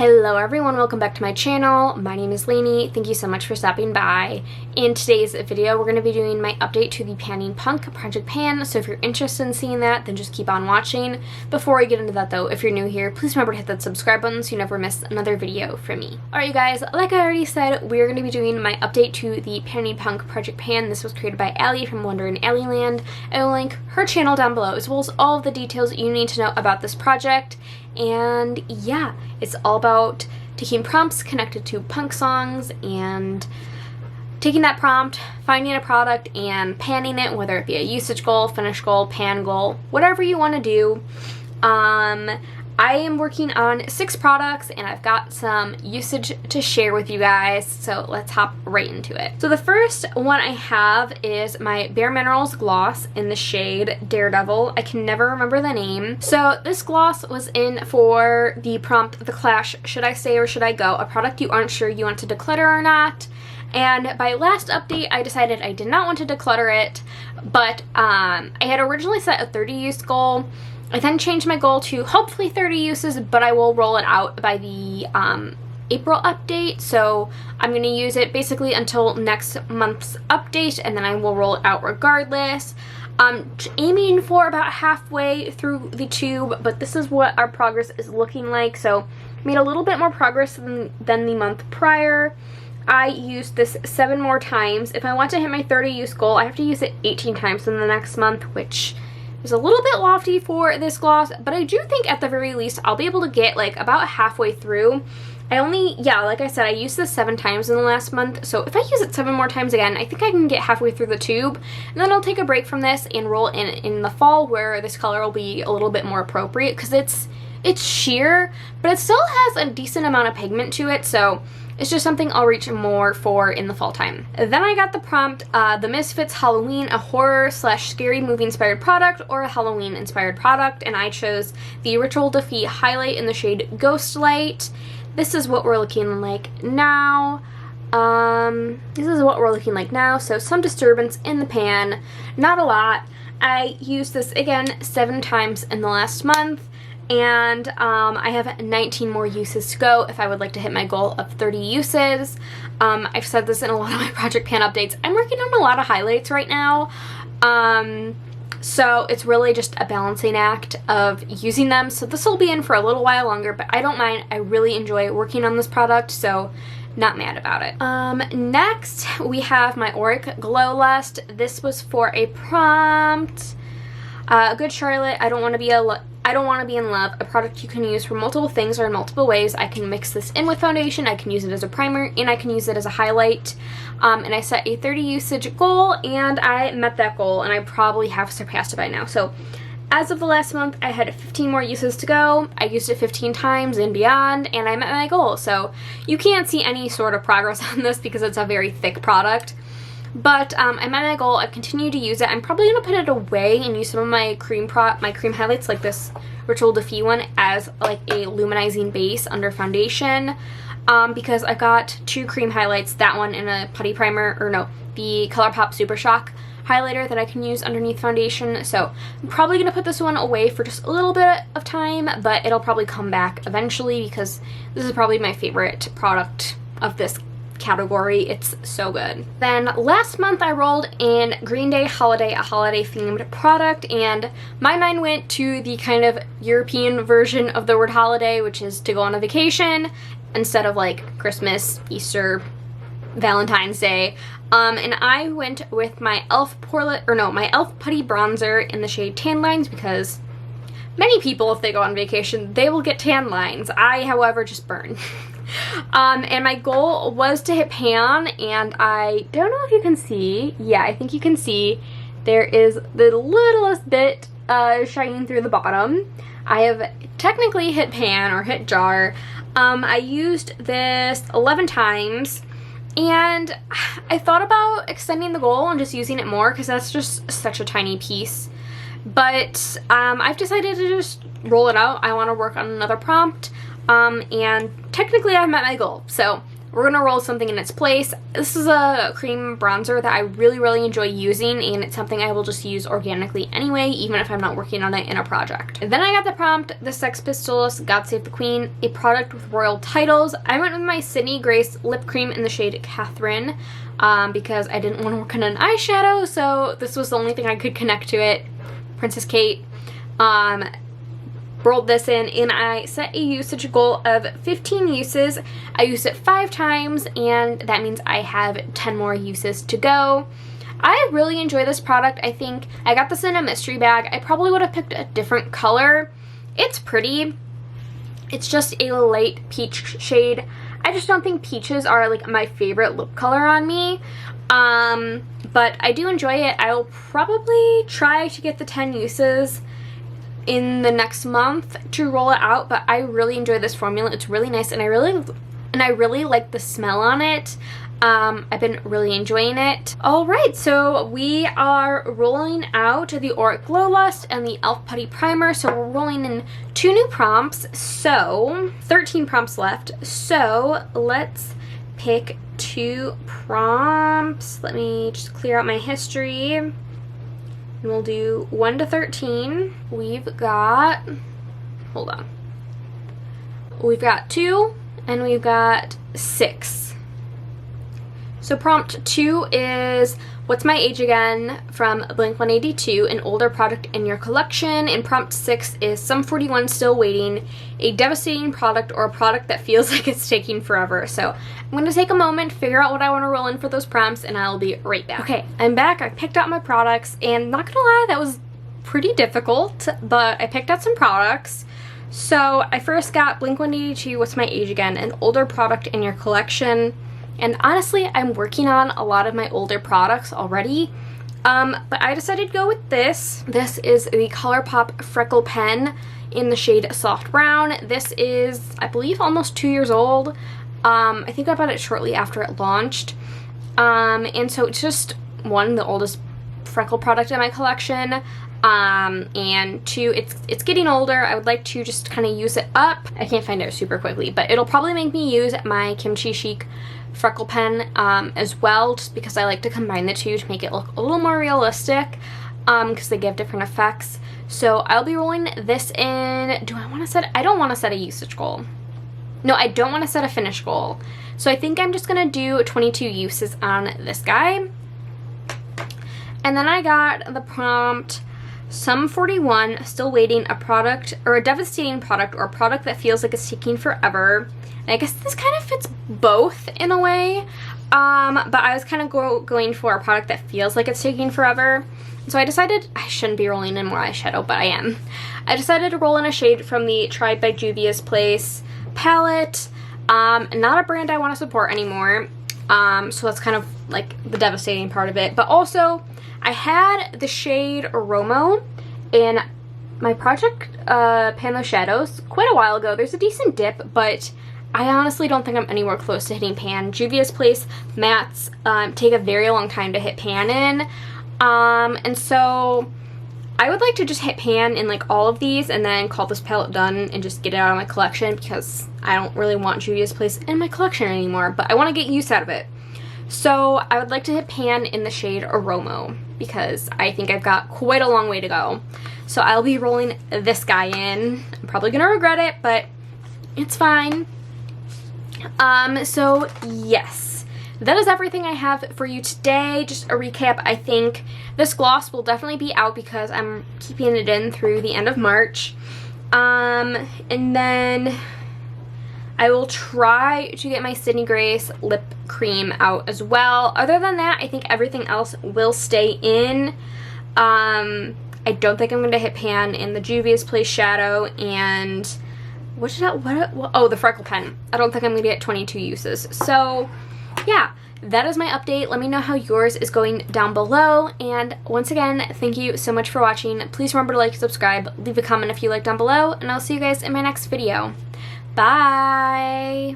Hello everyone, welcome back to my channel. My name is Lainey. Thank you so much for stopping by. In today's video, we're going to be doing my update to the PanningPunk Project Pan, so if you're interested in seeing that, then just keep on watching. Before I get into that though, if you're new here, please remember to hit that subscribe button so you never miss another video from me. Alright you guys, like I already said, we're going to be doing my update to the PanningPunk Project Pan. This was created by Allie from Wonder in Allie Land. I will link her channel down below, as well as all of the details you need to know about this project. And yeah, it's all about taking prompts connected to punk songs and taking that prompt, finding a product, and panning it, whether it be a usage goal, finish goal, pan goal, whatever you want to do. I am working on 6 products and I've got some usage to share with you guys, so let's hop right into it. So the first one I have is my Bare Minerals gloss in the shade Daredevil. I can never remember the name. So this gloss was in for the prompt, The Clash, Should I Stay or Should I Go? A product you aren't sure you want to declutter or not. And by last update, I decided I did not want to declutter it, but I had originally set a 30 use goal. I then changed my goal to hopefully 30 uses, but I will roll it out by the April update. So I'm going to use it basically until next month's update, and then I will roll it out regardless. I'm aiming for about halfway through the tube, but this is what our progress is looking like. So made a little bit more progress than the month prior. I used this 7 more times. If I want to hit my 30 use goal, I have to use it 18 times in the next month, which is a little bit lofty for this gloss, but I do think at the very least I'll be able to get like about halfway through. Like I said, I used this 7 times in the last month, so if I use it 7 more times again, I think I can get halfway through the tube, and then I'll take a break from this and roll in the fall, where this color will be a little bit more appropriate, because it's sheer, but it still has a decent amount of pigment to it, so it's just something I'll reach more for in the fall time. Then I got the prompt, The Misfits Halloween, a horror/scary movie inspired product or a Halloween inspired product, and I chose the Ritual Defeat highlight in the shade Ghost Light. This is what we're looking like now. So some disturbance in the pan, not a lot. I used this again 7 times in the last month. And I have 19 more uses to go if I would like to hit my goal of 30 uses. I've said this in a lot of my Project Pan updates. I'm working on a lot of highlights right now. So it's really just a balancing act of using them. So this will be in for a little while longer, but I don't mind. I really enjoy working on this product, so not mad about it. Next, we have my Auric Glow Lust. This was for a prompt. Good Charlotte, I don't want to be in love, a product you can use for multiple things or in multiple ways. I can mix this in with foundation, I can use it as a primer, and I can use it as a highlight. And I set a 30 usage goal, and I met that goal, and I probably have surpassed it by now. So as of the last month, I had 15 more uses to go. I used it 15 times and beyond, and I met my goal. So you can't see any sort of progress on this because it's a very thick product. But I met my goal. I've continued to use it. I'm probably going to put it away and use some of my cream highlights, like this Ritual Defeat one, as like a luminizing base under foundation, because I got 2 cream highlights, that one and a putty primer, the ColourPop Super Shock highlighter that I can use underneath foundation. So I'm probably going to put this one away for just a little bit of time, but it'll probably come back eventually because this is probably my favorite product of this category. It's so good. Then last month I rolled in Green Day Holiday, a holiday themed product, and my mind went to the kind of European version of the word holiday, which is to go on a vacation instead of like Christmas, Easter, Valentine's Day. And I went with my e.l.f. Putty Bronzer in the shade Tan Lines, because many people, if they go on vacation, they will get tan lines. I, however, just burn. And my goal was to hit pan, and I don't know if you can see. Yeah, I think you can see there is the littlest bit shining through the bottom. I have technically hit pan or hit jar. I used this 11 times, and I thought about extending the goal and just using it more because that's just such a tiny piece. But I've decided to just roll it out. I want to work on another prompt. And technically I've met my goal, so we're gonna roll something in its place. This is a cream bronzer that I really enjoy using, and it's something I will just use organically anyway, even if I'm not working on it in a project. And then I got the prompt, the Sex Pistols, God Save the Queen, a product with royal titles. I went with my Sydney Grace lip cream in the shade Catherine, because I didn't want to work on an eyeshadow, so this was the only thing I could connect to it. Princess Kate. Rolled this in, and I set a usage goal of 15 uses. I used it 5 times, and that means I have 10 more uses to go. I really enjoy this product. I think I got this in a mystery bag. I probably would have picked a different color. It's pretty. It's just a light peach shade. I just don't think peaches are like my favorite lip color on me. But I do enjoy it. I will probably try to get the 10 uses in the next month to roll it out, but I really enjoy this formula. It's really nice, and I really like the smell on it. I've been really enjoying it. Alright, so we are rolling out the Auric Glow Lust and the e.l.f. Putty Primer. So we're rolling in 2 new prompts, so 13 prompts left. So let's pick 2 prompts. Let me just clear out my history. And we'll do 1 to 13. We've got, hold on. We've got 2 and we've got 6. So prompt 2 is, what's my age again, from Blink-182, an older product in your collection. And prompt 6 is, Sum 41 still waiting, a devastating product or a product that feels like it's taking forever. So I'm going to take a moment, figure out what I want to roll in for those prompts, and I'll be right back. Okay, I'm back. I picked out my products, and not gonna lie, that was pretty difficult, but I picked out some products. So I first got Blink-182, what's my age again, an older product in your collection. And honestly, I'm working on a lot of my older products already, but I decided to go with this. This is the ColourPop Freckle Pen in the shade Soft Brown. This is, I believe, almost 2 years old. I think I bought it shortly after it launched. And so it's just, 1, the oldest freckle product in my collection, and 2, it's getting older. I would like to just kind of use it up. I can't find it super quickly, but it'll probably make me use my Kimchi Chic freckle pen as well, just because I like to combine the two to make it look a little more realistic, because they give different effects. So I'll be rolling this in. Do I want to set, I don't want to set a usage goal. No, I don't want to set a finish goal. So I think I'm just going to do 22 uses on this guy. And then I got the prompt, Sum 41, still waiting, a product or a devastating product or a product that feels like it's taking forever. And I guess this kind of fits both in a way, but I was kind of going for a product that feels like it's taking forever. So I decided I shouldn't be rolling in more eyeshadow, but I am. I decided to roll in a shade from the Tried by Juvia's Place palette. Not a brand I want to support anymore, so that's kind of like the devastating part of it. But also, I had the shade Aromo in my project Pan Those Shadows quite a while ago. There's a decent dip, but I honestly don't think I'm anywhere close to hitting pan. Juvia's Place mattes take a very long time to hit pan in, and so I would like to just hit pan in like all of these and then call this palette done and just get it out of my collection, because I don't really want Juvia's Place in my collection anymore, but I want to get use out of it. So I would like to hit pan in the shade Aromo, because I think I've got quite a long way to go. So I'll be rolling this guy in. I'm probably going to regret it, but it's fine. So yes, that is everything I have for you today. Just a recap, I think this gloss will definitely be out because I'm keeping it in through the end of March. And then I will try to get my Sydney Grace lip cream out as well. Other than that, I think everything else will stay in. I don't think I'm going to hit pan in the Juvia's Place shadow, and what, oh, the freckle pen. I don't think I'm going to get 22 uses. So yeah, that is my update. Let me know how yours is going down below. And once again, thank you so much for watching. Please remember to like, subscribe, leave a comment if you like down below, and I'll see you guys in my next video. Bye!